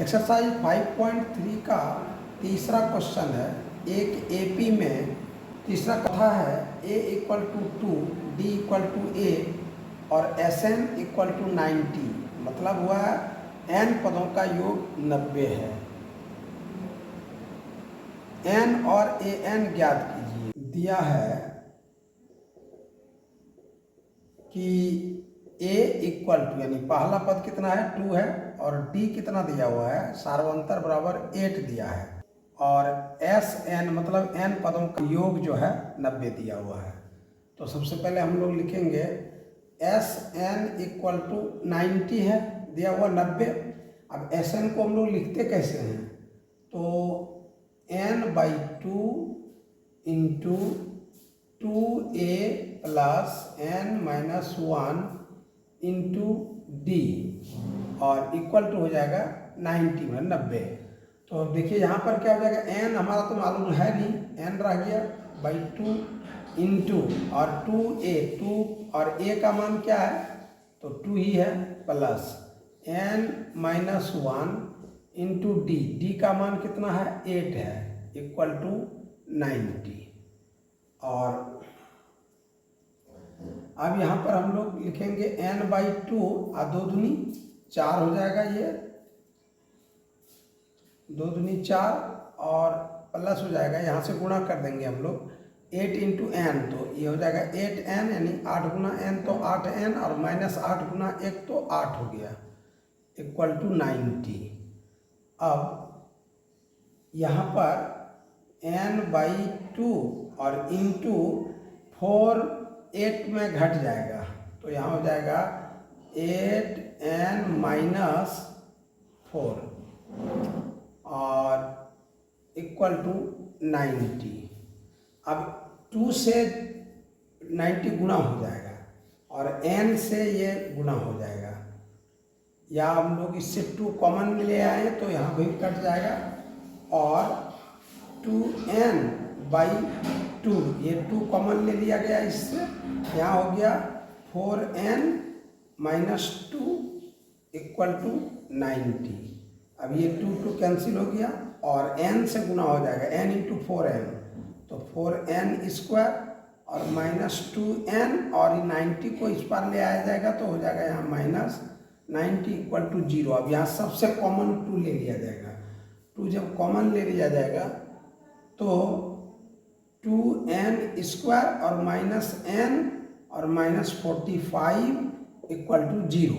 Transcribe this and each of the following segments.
Exercise 5.3 का तीसरा question है। एक एपी में तीसरा कथा है a equal to 2, d equal to a और Sn इक्वल टू 90। मतलब हुआ n पदों का योग 90 है। n और an ज्ञात कीजिए। दिया है कि a इक्वल टू यानी पहला पद कितना है 2 है और d कितना दिया हुआ है सार्वंतर बराबर 8 दिया है और Sn मतलब n पदों का योग जो है 90 दिया हुआ है। तो सबसे पहले हम लोग लिखेंगे Sn इक्वल टू 90 है दिया हुआ 90। अब Sn को हम लोग लिखते कैसे हैं तो n/2 into 2a plus n-1 into D और इक्वल टू हो जाएगा 90 में 90। तो अब देखिए यहाँ पर क्या हो जाएगा n हमारा तो मालूम है नहीं, n रह गया /2 इंटू और 2a 2 और a का मान क्या है तो 2 ही है प्लस n-1 इंटू डी का मान कितना है 8 है इक्वल टू 90। और अब यहाँ पर हम लोग लिखेंगे n/2 और 2 दूनी 4 हो जाएगा, ये 2 दूनी 4 और प्लस हो जाएगा, यहाँ से गुणा कर देंगे हम लोग 8 इंटू n तो ये हो जाएगा 8n यानी 8 गुना n तो 8n और -8 गुना 1 तो 8 हो गया इक्वल टू 90। अब यहाँ पर n/2 और इंटू 4 8 में घट जाएगा तो यहाँ हो जाएगा 8n माइनस 4 और इक्वल टू 90। अब 2 से 90 गुना हो जाएगा और n से ये गुना हो जाएगा, या हम लोग इससे 2 कॉमन ले आए तो यहाँ भी कट जाएगा और 2n/2 ये 2 कॉमन ले लिया गया इससे, यहाँ हो गया 4n माइनस 2 इक्वल टू 90। अब ये 2 कैंसिल हो गया और n से गुना हो जाएगा n इंटू 4n तो 4n स्क्वायर और -2n और 90 को इस पार ले आया जाएगा तो हो जाएगा यहाँ -90 इक्वल टू 0। अब यहाँ सबसे कॉमन 2 ले लिया जाएगा, 2 जब कॉमन ले लिया जाएगा तो 2n स्क्वायर और -n और -45 इक्वल टू 0।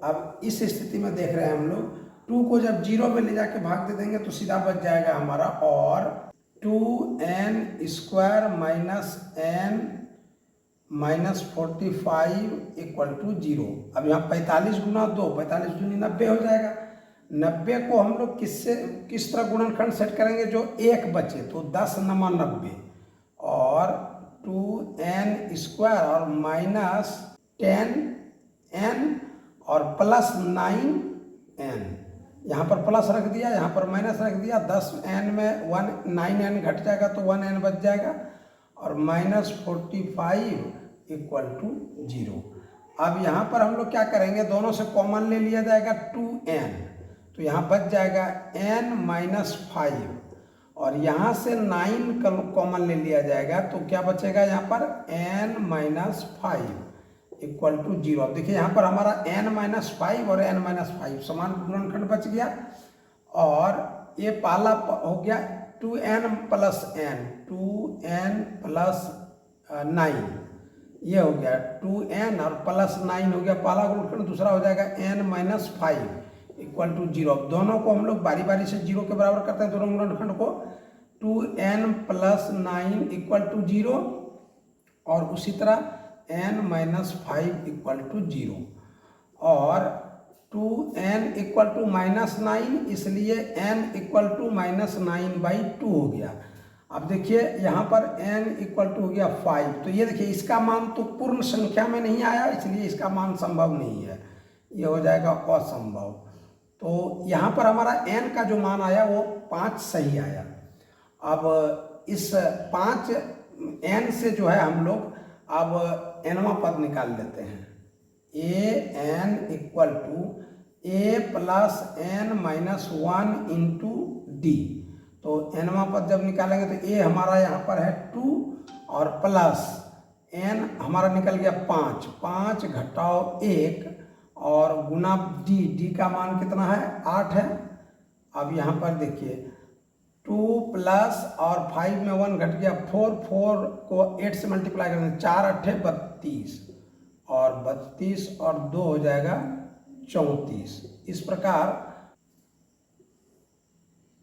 अब इस स्थिति में देख रहे हैं हम लोग 2 को जब 0 में ले जाके भाग दे देंगे तो सीधा बच जाएगा हमारा और 2n square -n -45 equal to 0। अब यहाँ 45 गुना 2 45 दूनी 90 हो जाएगा। 90 को हम लोग किस तरह गुणनखंड सेट करेंगे जो एक बचे तो 10×90 और 2n स्क्वायर और -10n और प्लस 9n, यहाँ पर प्लस रख दिया यहाँ पर माइनस रख दिया, 10n में 9n घट जाएगा तो 1n बच जाएगा और -45 इक्वल टू 0। अब यहाँ पर हम लोग क्या करेंगे दोनों से कॉमन ले लिया जाएगा 2n तो यहाँ बच जाएगा n-5 और यहाँ से 9 कॉमन ले लिया जाएगा तो क्या बचेगा यहाँ पर n-5 इक्वल टू 0। अब देखिए यहाँ पर हमारा n-5 और n-5 समान गुणनखंड बच गया और ये पहला हो गया 2n प्लस n 9 ये हो गया 2n और प्लस 9 हो गया पहला गुणनखंड, दूसरा हो जाएगा n-5 इक्वल टू 0। अब दोनों को हम लोग बारी बारी से 0 के बराबर करते हैं, दोनों गुणनखंड को 2n प्लस 9 इक्वल टू 0 और उसी तरह n-5 इक्वल टू 0 और 2n इक्वल टू -9 इसलिए n इक्वल टू -9/2 हो गया। अब देखिए यहाँ पर n इक्वल टू हो गया 5 तो ये देखिए इसका मान तो पूर्ण संख्या में नहीं आया इसलिए इसका मान संभव नहीं है, ये हो जाएगा असंभव। तो यहाँ पर हमारा n का जो मान आया वो 5 सही आया। अब इस 5n से जो है हम लोग अब nवां पद निकाल लेते हैं, an equal to a plus n minus 1 into d. तो एनवा पद जब निकालेंगे तो ए हमारा यहाँ पर है 2 और प्लस एन हमारा निकल गया 5, 5 घटाओ 1 और गुना डी, डी का मान कितना है 8 है। अब यहाँ पर देखिए 2 प्लस और 5 में 1 घट गया 4, 4 को 8 से मल्टीप्लाई करेंगे 4 अट्ठे 32 और 32 और 2 हो जाएगा 34। इस प्रकार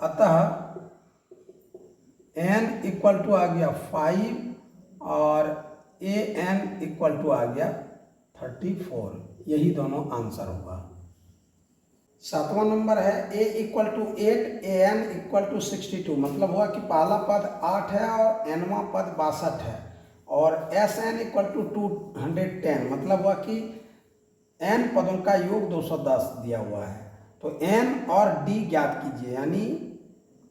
अतः n इक्वल टू आ गया 5 और ए एन इक्वल टू आ गया 34। यही दोनों आंसर होगा। 7वां नंबर है a equal to 8 a n equal to 62। मतलब हुआ कि पहला पद 8 है और एनवा पद 62 है और एस एन इक्वल टू 210। मतलब हुआ कि n पदों का योग 210 दिया हुआ है। तो n और d ज्ञात कीजिए, यानी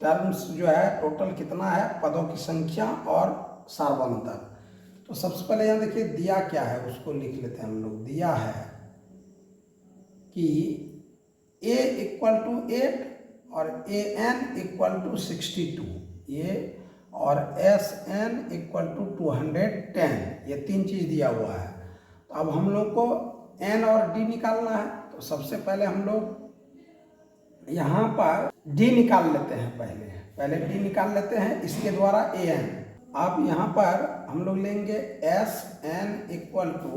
टर्म्स जो है टोटल कितना है, पदों की संख्या और सार्वंतर। तो सबसे पहले यहाँ देखिए दिया क्या है उसको लिख लेते हैं हम लोग। दिया है कि a इक्वल टू 8 और ए एन इक्वल टू 62 ये और एस एन इक्वल टू 210, ये 3 चीज़ दिया हुआ है। तो अब हम लोग को n और d निकालना है। तो सबसे पहले हम लोग यहाँ पर d निकाल लेते हैं। पहले d निकाल लेते हैं, इसके द्वारा a n। अब यहाँ पर हम लोग लेंगे एस एन इक्वल टू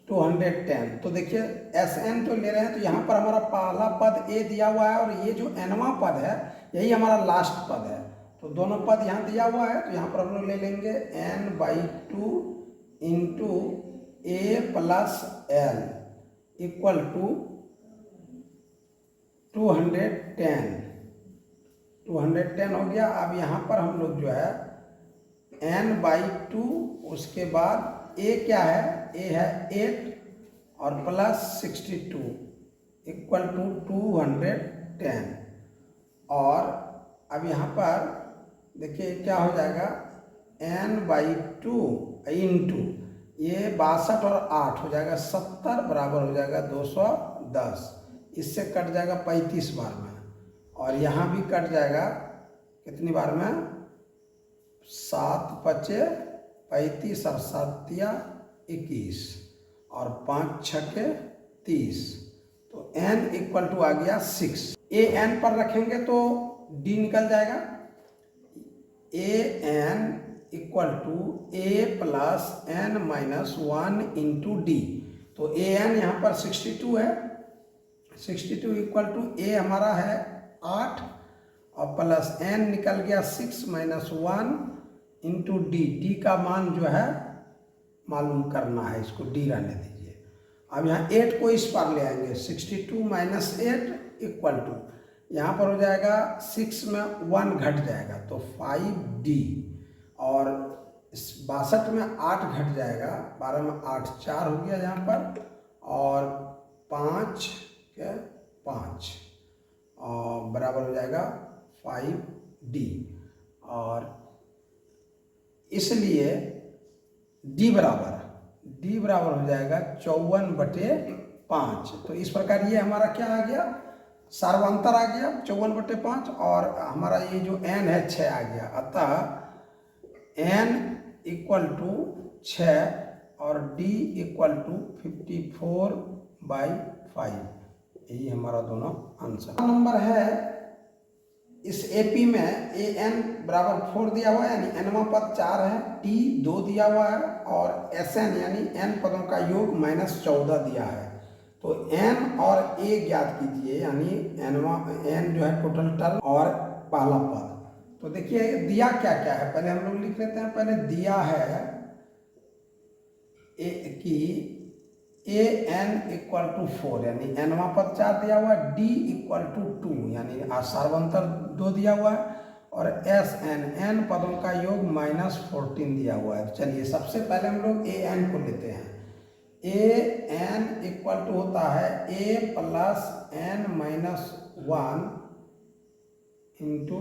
210। तो देखिए एस एन तो ले रहे हैं तो यहाँ पर हमारा पहला पद a दिया हुआ है और ये जो nवा पद है यही हमारा लास्ट पद है। तो दोनों पद यहाँ दिया हुआ है तो यहाँ पर हम लोग ले लेंगे n/2 into a plus l equal to 210 हो गया। अब यहाँ पर हम लोग जो है n/2, उसके बाद a क्या है, a है 8 और प्लस 62 इक्वल टू 210। और अब यहाँ पर देखिए क्या हो जाएगा n/2 इंटू ये 62 और 8 हो जाएगा 70 बराबर हो जाएगा 210। इससे कट जाएगा 35 बार में और यहाँ भी कट जाएगा कितनी बार में, 7 पचे 35 और 7 21 और 5 छके 30। तो n इक्वल टू आ गया 6। ए एन पर रखेंगे तो d निकल जाएगा। A n equal to a plus n minus 1 into d. तो ए एन यहाँ पर 62 है, 62 इक्वल टू ए हमारा है 8 और प्लस एन निकल गया 6 माइनस 1 इंटू डी। डी का मान जो है मालूम करना है, इसको डी रहने दीजिए। अब यहाँ 8 को इस पार ले आएंगे, 62 माइनस 8 इक्वल टू यहाँ पर हो जाएगा 6 में 1 घट जाएगा तो 5d और 62 में 8 घट जाएगा, 12 में 8 4 हो गया यहाँ पर और 5 के 5 और बराबर हो जाएगा 5d। और इसलिए d बराबर हो जाएगा 54/5। तो इस प्रकार ये हमारा क्या आ गया, सार्वंतर आ गया 54/5 और हमारा ये जो n है 6 आ गया। अतः n इक्वल टू 6 और d इक्वल टू 54/5। यही हमारा दोनों आंसर। नंबर है इस एपी में ए एन बराबर 4 दिया हुआ है यानी एनवा पद 4 है, टी 2 दिया हुआ है और एस एन यानी एन पदों का योग -14 दिया है। तो एन और ए ज्ञात कीजिए, यानी एन जो है टोटल टर्म और पहला पद। तो देखिए दिया क्या क्या है, पहले हम लोग लिख लेते हैं। पहले दिया है कि ए एन इक्वल टू 4 यानी एनवा पद 4 दिया हुआ है, डी इक्वल टू 2 यानी सार्वंतर 2 दिया हुआ है और एस एन एन पदों का योग -14 दिया हुआ है। चलिए सबसे पहले हम लोग ए एन को लेते हैं। ए एन इक्वल टू होता है ए plus n minus 1 into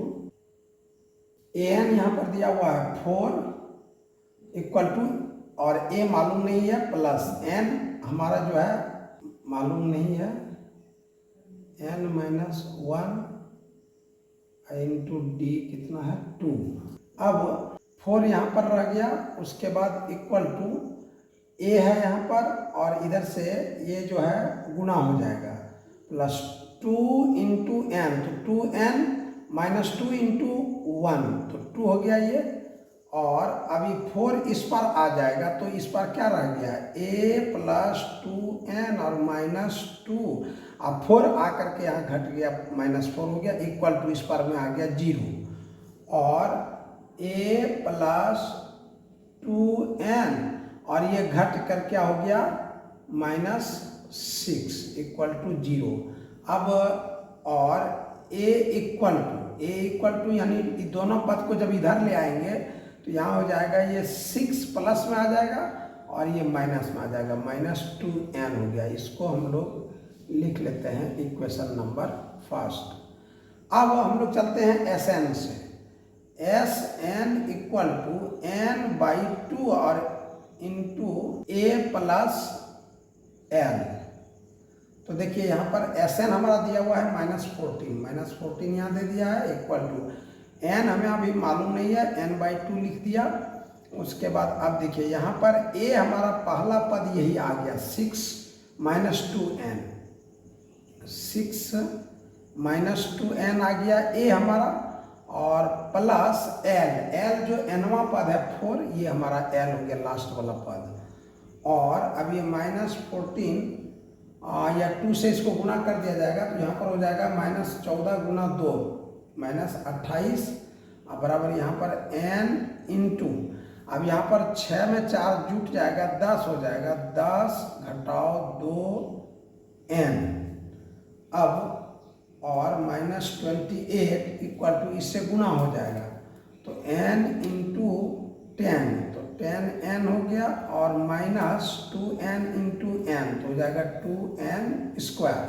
A N यहाँ पर दिया हुआ है 4 इक्वल टू और ए मालूम नहीं है प्लस एन हमारा जो है मालूम नहीं है n माइनस 1 इंटू डी कितना है 2। अब 4 यहाँ पर रह गया, उसके बाद इक्वल टू ए है यहाँ पर, और इधर से ये जो है गुना हो जाएगा प्लस 2 इंटू एन, तो 2n माइनस 2 इंटू 1 तो 2 हो गया ये। और अभी 4 इस पर आ जाएगा तो इस पर क्या रह गया a प्लस 2n और माइनस 2। अब 4 आकर के यहाँ घट गया -4 हो गया, इक्वल टू इस पर में आ गया 0 और a प्लस 2n और ये घट कर क्या हो गया -6 इक्वल टू 0। अब और a इक्वल टू यानी दोनों पद को जब इधर ले आएंगे तो यहाँ हो जाएगा ये 6 प्लस में आ जाएगा और ये माइनस में आ जाएगा, -2n हो गया। इसको हम लोग लिख लेते हैं इक्वेशन नंबर फर्स्ट। अब हम लोग चलते हैं Sn से। Sn इक्वल टू n/2 और इंटू a प्लस l। तो देखिए यहाँ पर Sn हमारा दिया हुआ है -14 यहाँ दे दिया है, इक्वल टू n हमें अभी मालूम नहीं है, n/2 लिख दिया। उसके बाद अब देखिए यहाँ पर a हमारा पहला पद यही आ गया 6 -2n, 6 -2n आ गया a हमारा, और प्लस l जो nवां पद है 4, ये हमारा l हो गया लास्ट वाला पद। और अब ये -14 या 2 से इसको गुना कर दिया जाएगा तो यहाँ पर हो जाएगा -14 गुना 2 -28 बराबर यहाँ पर n इंटू, अब यहाँ पर 6 में 4 जुट जाएगा 10 हो जाएगा, 10 घटाओ 2n। अब और -28 इक्वल टू इससे गुना हो जाएगा तो n इंटू 10 तो 10n हो गया, और -2n इंटू n तो हो जाएगा 2n स्क्वायर।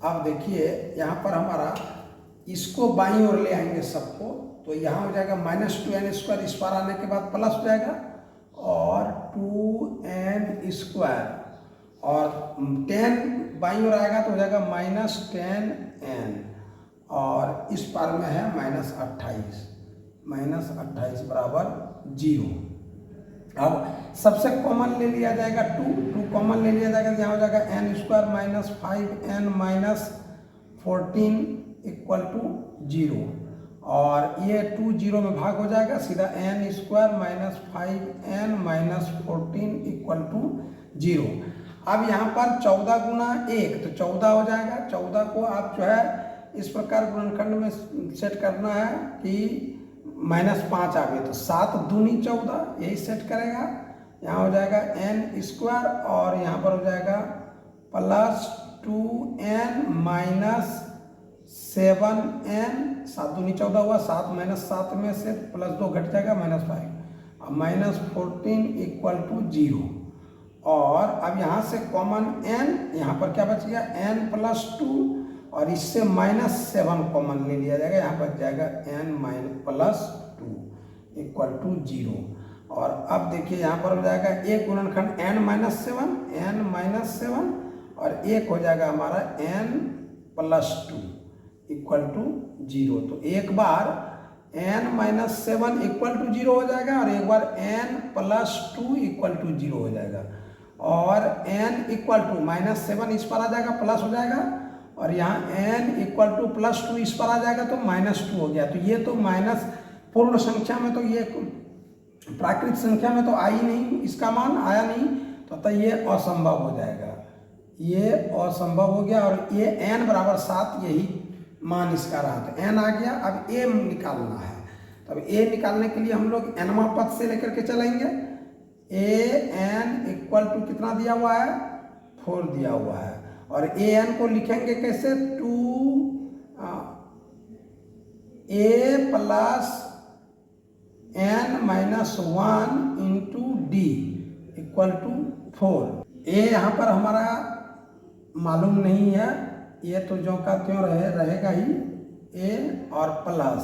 अब देखिए यहाँ पर हमारा इसको बाईं ओर ले आएंगे सबको, तो यहाँ हो जाएगा -2n स्क्वायर, इस पर आने के बाद प्लस हो जाएगा और 2n स्क्वायर, और 10 बाईं ओर आएगा तो हो जाएगा -10n, और इस पर में है -28 बराबर 0। अब सबसे कॉमन ले लिया जाएगा 2 कॉमन ले लिया जाएगा, यहाँ हो जाएगा n square -5n -14 equal to 0, और ये 2 0 में भाग हो जाएगा, सीधा n square -5n -14 equal to 0। अब यहाँ पर 14 गुना 1 तो 14 हो जाएगा। 14 को आप जो है इस प्रकार गुणनखंड में सेट करना है कि -5 आ गए तो 7 दूनी 14 यही सेट करेगा। यहाँ हो जाएगा n स्क्वायर और यहाँ पर हो जाएगा +2n 7n, 7 दूनी 14 हुआ, 7 -7 में से +2 घट जाएगा -5, -14 इक्वल टू 0। और अब यहाँ से कॉमन n, यहाँ पर क्या बच गया n +2, और इससे -7 कॉमन ले लिया जाएगा, यहाँ पर जाएगा n +2 इक्वल टू 0। और अब देखिए यहाँ पर हो जाएगा एक गुणनखंड n -7 और एक हो जाएगा हमारा n +2 इक्वल टू 0। तो एक बार n -7 इक्वल टू 0 हो जाएगा और एक बार n +2 इक्वल टू 0 हो जाएगा, और n इक्वल टू -7 इस पर आ जाएगा प्लस हो जाएगा, और यहाँ n इक्वल टू +2 इस पर आ जाएगा तो -2 हो गया। तो ये तो माइनस पूर्ण संख्या में, तो ये प्राकृतिक संख्या में तो आई नहीं, इसका मान आया नहीं, तो अतः ये असंभव हो जाएगा, ये असंभव हो गया। और ये n बराबर 7 यही मान इसका रहा, तो n आ गया। अब a निकालना है, तो अब a निकालने के लिए हम लोग nवां पद से लेकर के चलेंगे। an इक्वल टू कितना दिया हुआ है 4 दिया हुआ है, और an को लिखेंगे कैसे 2a plus n -1 into d equal to 4। a यहाँ पर हमारा मालूम नहीं है, ये तो जो का त्यों रहेगा ही a, और प्लस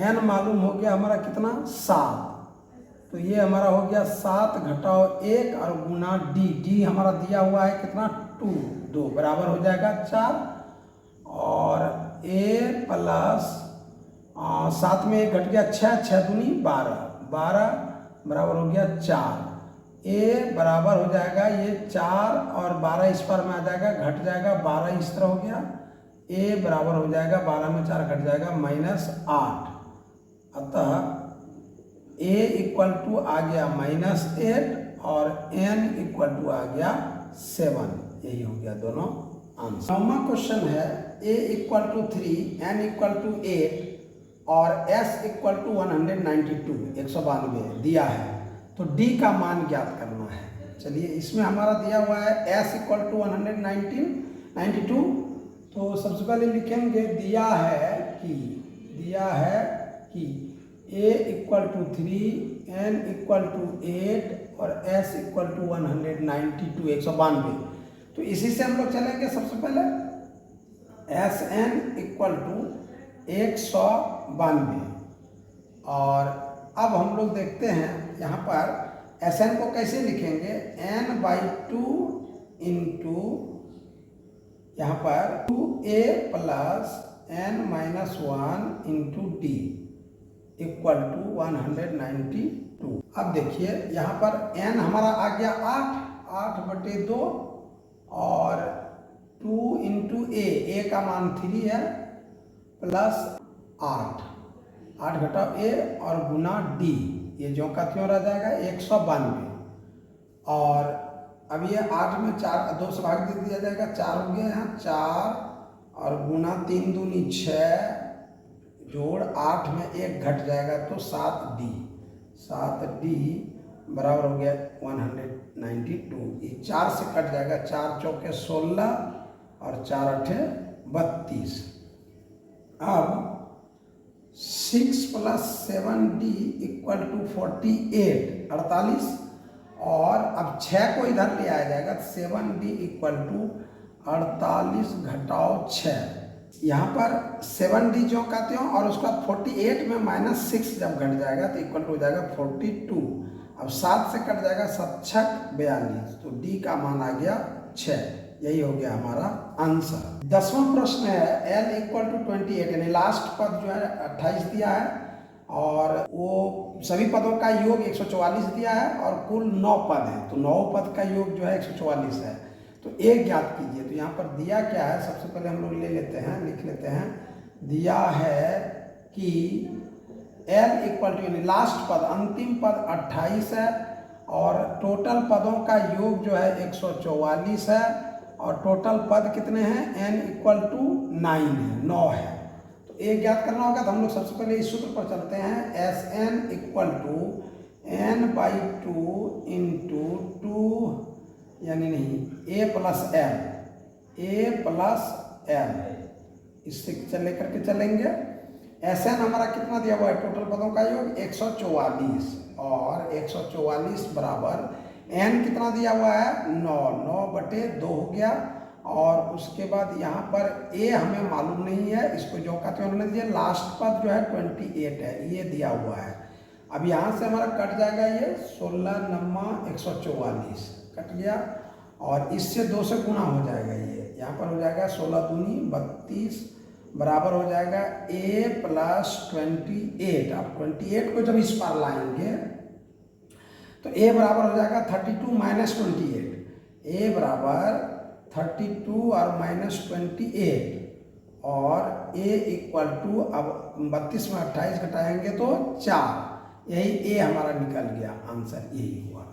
n मालूम हो गया हमारा कितना 7, तो ये हमारा हो गया 7 घटाओ 1 और गुना d हमारा दिया हुआ है कितना 2 बराबर हो जाएगा 4, और a प्लस 7 में 1 घट गया 6, 6 दूनी 12, 12 बराबर हो गया 4। a बराबर हो जाएगा ये 4 और 12 इस पर में आ जाएगा, घट जाएगा 12 इस तरह हो गया। a बराबर हो जाएगा 12 में 4 घट जाएगा -8। अतः a इक्वल टू आ गया -8 और n इक्वल टू आ गया 7। यही हो गया दोनों आंसर। 9वां क्वेश्चन है a equal to 3, n equal to 8 और s इक्वल टू 192 192 दिया है, तो d का मान ज्ञात करना है। चलिए इसमें हमारा दिया हुआ है s इक्वल टू 192, तो सबसे पहले लिखेंगे दिया है कि a equal to 3, n equal to 8 और s इक्वल टू 192 192। तो इसी से हम लोग चलेंगे। सबसे पहले Sn इक्वल टू 192 और अब हम लोग देखते हैं यहाँ पर Sn को कैसे लिखेंगे, n/2 इंटू यहाँ पर 2a plus n-1 into d equal to 192। अब देखिए यहाँ पर n हमारा आ गया 8/2 और 2 इंटू a का मान 3 है प्लस 8 घटाओ a और गुना d, ये जो का त्यों रह जाएगा 192। और अब ये 8 में 4 2 से भाग दे दिया जाएगा, 4 हो गया यहाँ 4 और गुना 3 दूनी 6 जोड़ 8 में 1 घट जाएगा तो 7d बराबर हो गया 192। ये 4 से कट जाएगा, 4 चौके 16 और 4 अठे 32। अब 6 प्लस 7d इक्वल टू 48 48 और अब 6 को इधर ले आया जाएगा, 7d इक्वल टू 48 घटाओ 6। यहाँ पर 7d जो कहते हो और उसका 48 में -6 जब घट जाएगा तो इक्वल टू हो जाएगा 42। अब 7 से कट जाएगा 7 6 42, तो d का मान आ गया 6। यही हो गया हमारा आंसर। 10वां प्रश्न है l इक्वल टू 28, यानी लास्ट पद जो है 28 दिया है और वो सभी पदों का योग 144 दिया है और कुल 9 पद है, तो 9 पद का योग जो है 144 है। तो एक ज्ञात कीजिए। तो यहाँ पर दिया क्या है, सबसे पहले हम लोग ले लेते हैं, लिख लेते हैं। दिया है कि l इक्वल टू यानी लास्ट पद अंतिम पद 28 है और टोटल पदों का योग जो है 144 है और टोटल पद कितने हैं, n इक्वल टू 9 है, 9 है। तो एक ज्ञात करना होगा, तो हम लोग सबसे पहले इस सूत्र पर चलते हैं। Sn equal to n/2 into 2 यानी नहीं a प्लस l, इससे लेकर के चलेंगे। Sn हमारा कितना दिया हुआ है, टोटल पदों का योग 144 और 144 बराबर n कितना दिया हुआ है 9/2 हो गया। और उसके बाद यहाँ पर a हमें मालूम नहीं है, इसको जो कहते हैं उन्होंने दिया। लास्ट पद जो है 28 है, ये दिया हुआ है। अब यहाँ से हमारा कट जाएगा ये 16 9 144 कट गया और इससे 2 से गुना हो जाएगा। ये यहाँ पर हो जाएगा 16 दूनी 32 बराबर हो जाएगा a प्लस 28। अब 28 को जब इस पार लाएंगे तो a बराबर हो जाएगा 32 माइनस 28। a बराबर 32 और -28 और a इक्वल टू, अब 32 में 28 घटाएंगे तो 4। यही a हमारा निकल गया, आंसर यही हुआ।